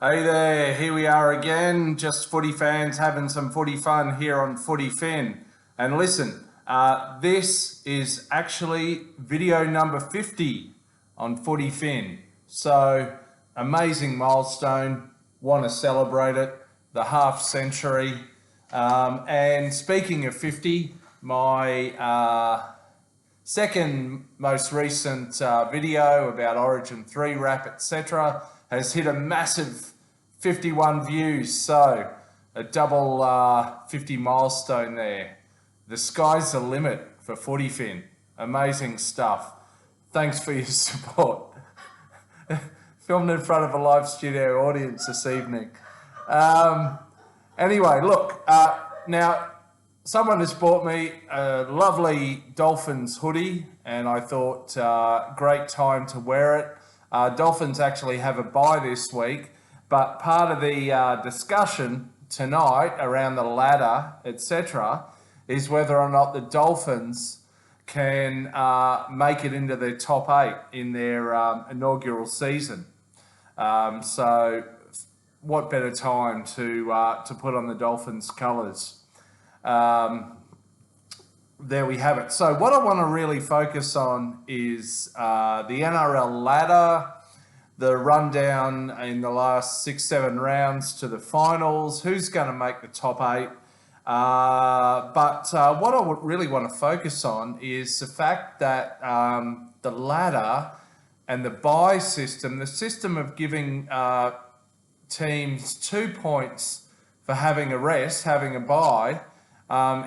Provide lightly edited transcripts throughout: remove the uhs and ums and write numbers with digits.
Hey there, here we are again, just footy fans having some footy fun here on FootyFin. And listen, this is actually video number 50 on FootyFin. So, amazing milestone, want to celebrate it, the half century. And speaking of 50, my second most recent video about Origin 3 wrap, etc., has hit a massive 51 views, so a double 50 milestone there. The sky's the limit for FootyFin. Amazing stuff. Thanks for your support. Filmed in front of a live studio audience this evening. Anyway, look, now someone has bought me a lovely Dolphins hoodie, and I thought great time to wear it. Dolphins actually have a bye this week, but part of the discussion tonight around the ladder, etc., is whether or not the Dolphins can make it into their top 8 in their inaugural season. So what better time to put on the Dolphins colours? There we have it. So what I want to really focus on is the NRL Ladder, the rundown in the last 6-7 rounds to the finals, who's going to make the top 8. But what I really want to focus on is the fact that the ladder and the bye system, the system of giving teams 2 points for having a rest, having a bye,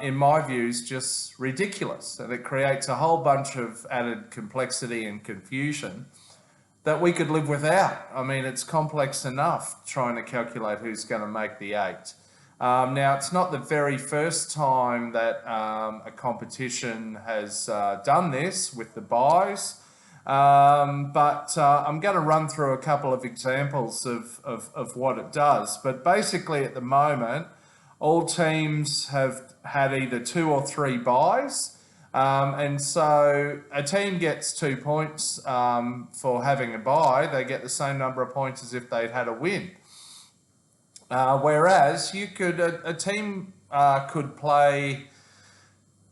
in my view, is just ridiculous. And it creates a whole bunch of added complexity and confusion that we could live without. I mean, it's complex enough trying to calculate who's going to make the 8. Now, it's not the very first time that a competition has done this with the byes, but I'm going to run through a couple of examples of what it does. But basically, at the moment, all teams have had either 2 or 3 byes, and so a team gets 2 points for having a bye. They get the same number of points as if they'd had a win. Whereas a team could play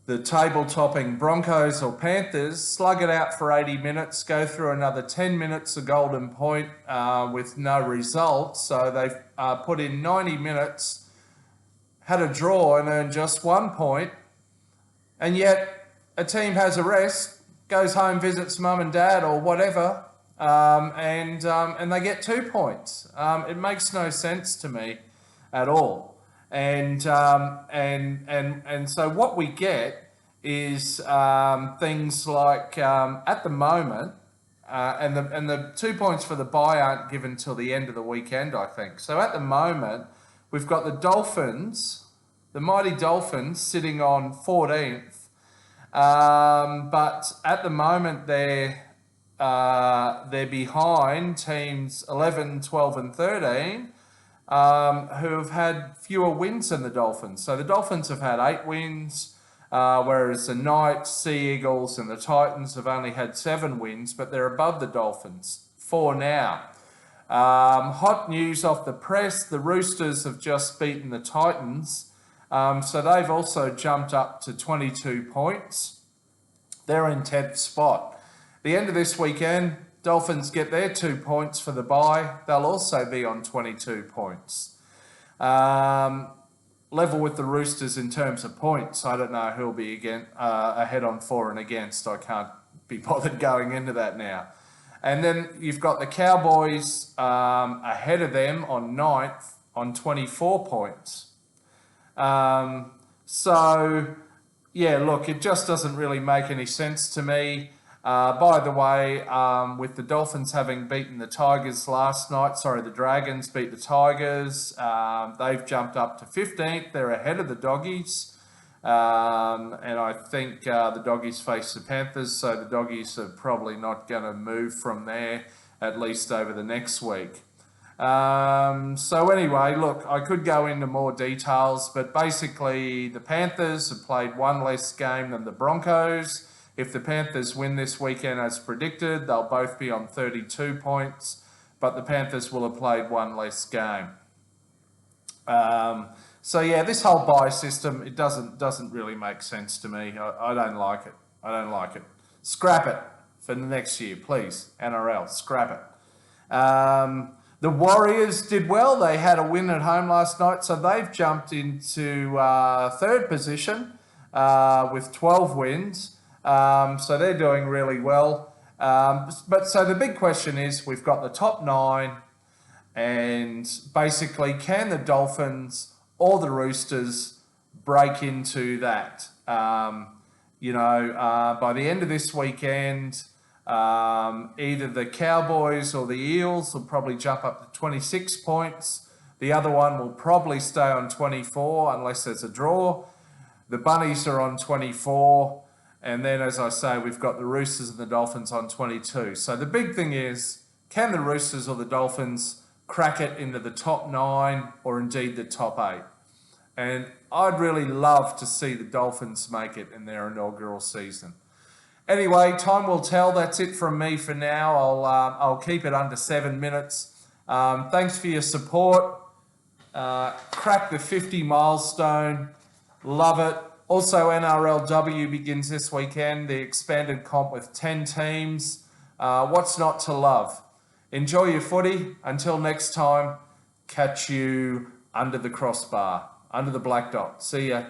the table-topping Broncos or Panthers, slug it out for 80 minutes, go through another 10 minutes of golden point with no result. So they've put in 90 minutes, had a draw and earned just 1 point, and yet a team has a rest, goes home, visits mum and dad or whatever, and they get 2 points. It makes no sense to me at all. And so what we get is things like at the moment, and the 2 points for the bye aren't given till the end of the weekend, I think. So at the moment, we've got the Dolphins, the mighty Dolphins, sitting on 14th. But at the moment, they're behind teams 11, 12 and 13 who have had fewer wins than the Dolphins. So the Dolphins have had 8 wins, whereas the Knights, Sea Eagles and the Titans have only had 7 wins, but they're above the Dolphins, 4 now. Hot news off the press, the Roosters have just beaten the Titans, so they've also jumped up to 22 points. They're in 10th spot. The end of this weekend, Dolphins get their 2 points for the bye. They'll also be on 22 points. Level with the Roosters in terms of points. I don't know who'll be ahead on for and against. I can't be bothered going into that now. And then you've got the Cowboys ahead of them on 9th on 24 points. So, yeah, look, it just doesn't really make any sense to me. By the way, with the Dolphins having beaten the Tigers last night, the Dragons beat the Tigers. They've jumped up to 15th. They're ahead of the Doggies. And I think the Doggies face the Panthers, so the Doggies are probably not going to move from there, at least over the next week. So anyway, look, I could go into more details, but basically the Panthers have played 1 less game than the Broncos. If the Panthers win this weekend as predicted, they'll both be on 32 points. but the Panthers will have played one less game. So yeah, this whole bye system, it doesn't really make sense to me. I don't like it. I don't like it. Scrap it for the next year, please. NRL, scrap it. The Warriors did well. They had a win at home last night, so they've jumped into third position with 12 wins. So they're doing really well. But so the big question is, we've got the top 9, and basically, can the Dolphins or the Roosters break into that? By the end of this weekend, either the Cowboys or the Eels will probably jump up to 26 points. The other one will probably stay on 24 unless there's a draw. The Bunnies are on 24. And then, as I say, we've got the Roosters and the Dolphins on 22. So the big thing is, can the Roosters or the Dolphins crack it into the top 9 or indeed the top 8? And I'd really love to see the Dolphins make it in their inaugural season. Anyway, time will tell. That's it from me for now. I'll keep it under 7 minutes. Thanks for your support. Crack the 50 milestone. Love it. Also, NRLW begins this weekend, the expanded comp with 10 teams. What's not to love? Enjoy your footy. Until next time, catch you under the crossbar, under the black dot. See ya.